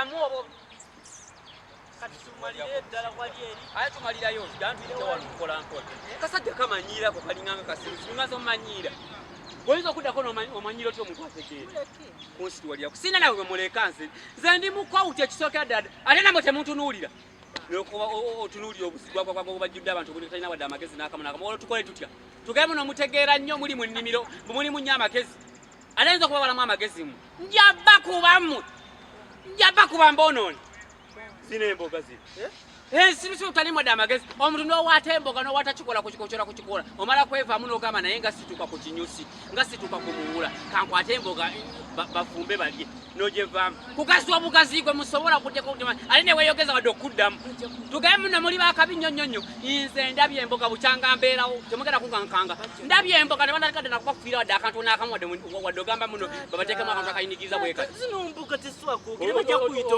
Ddamu obo. Kati tumalire ddala kwali eri. Aya tumalirayo gantuyite wano kukola nkola. Kasajja kamanyirako kalinganga kasirusi lungazo manyira. Oyinza okuddako n'omanyira otyo omuntu ategeera. Konsitwali yako sina nawe mulekanze. Nze ndi mukwawuti ekisookera ddala ate namwe temuntunuulira. Nokuba otunuulira obusigwa bwabwo bajjudde abantu buli talina wadde amagezi n'akamu n'akamu. Olwo tukole tutya. Tugende muno mutegeera nnyo muli mu nnimiro mulimu nnyo amagezi. Ate nza okubabalamu amagezi mu. Njaba kubamu. Njaba kuba mboonooni. Zino emboga zino. Sirusi utalimu wadde amagezi. Omuntu n'owaata emboga n'owaata kikola ku kikola. Omala kwevaamu n'ogamba naye nga situka ku kinyusi. Nga situka ku muwula. Kankwate emboga bafumbe balye. N'ogyevaamu. Kugazi obugazi gwe musobola okuddeko okutima. Ali ne weeyogeza wadde okuddamu. Tugende muno muli bakabi nnyonnyonnyo. Nze ndabye emboga bukyanga mbeerawo. Temugenda kunkankanga. Ndabye emboga ne bandalikadde nakubafiira wadde akantu n'akamu wadde ogamba muno babateekemu akantu akayinigiriza bwekati. Zino mboga teswakwogera bajja kuyita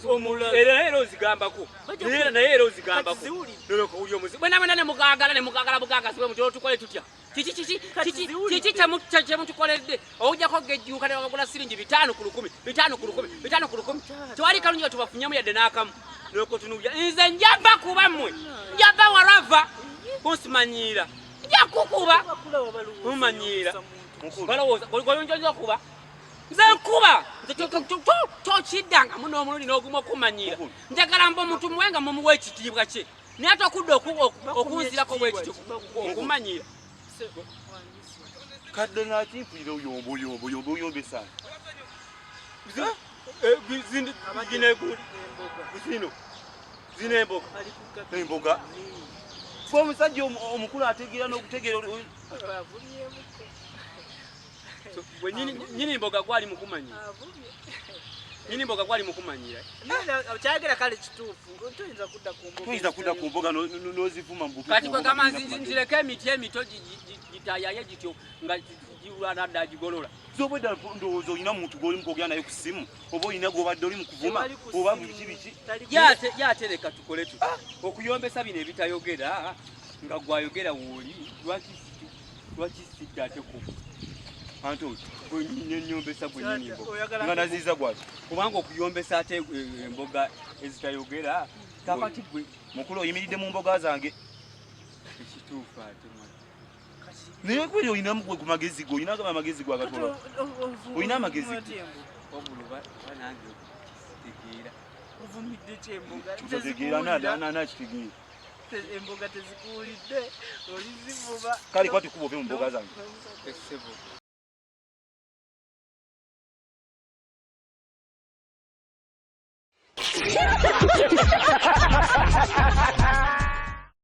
omulala. Era ozigambako. Era ozigambako. Loloko uli omuzi. Bwe namwe ne mugagala bugagasi bwe mutulo tukole tutya. Kiki kyemutukoledde owujjako gejjuuka ne babagula siringi 5 ku 10. Tewali kalungi tubafunyamu yadde n'akamu. Loloko tunuulya. Nze njaba kuba mmwe. Njaba warava. Kunsimanyiira. Nja kukuba. Mumanyiira. Balowooza golonjonja kuba. Nze nkuba. Tokiddanga muno omulundi n'ogumu okumanyiira. Njagala mba omuntu muwenga mumuwa ekitiibwa kye. Naye ate okudda okunzirako bwekityo okumanyiira. Kadde n'akimpulira oyombo sana. Zino emboga. Fwe omusajja omukulu ategeera n'okutegeera. Nyini mboga gwali mukumanyira. Nyini mboga gwali mukumanyira. Kyagera kale kituufu. Tuyinza kudda ku mboga n'ozivuma mu butuufu. Kati kwe kama nzireko emiti emito gitayaye gityo nga giwulana dda gigolola. Zobwedda ndowooza olina muntu gw'oli kwogera naye ku ssimu oba olina gw'obadde oli mu kuvuma oba biki. Yatereka tukole tuti. Okuyombesa bino ebitayogera nga gwayogera wooli lwaki sidda ate ku Anto, nyombesa gwenyini emboga. Nga naziza gwaki. Kubanga okuyombesa ate emboga ezitayogera kakati gwe mukulu oyimiridde mu mboga zange. Ekituufu ate mwana. Naye kweli olina ku magezi go, olina amagezi go agatola. Olina amagezi go. Obuluba banange okitegeera. Ovumidde kyemboga. Kitegeera na kitegeera. Emboga tezikuwulidde olizivuba. Kale kwati kuba ove mu mboga zange. Essebo.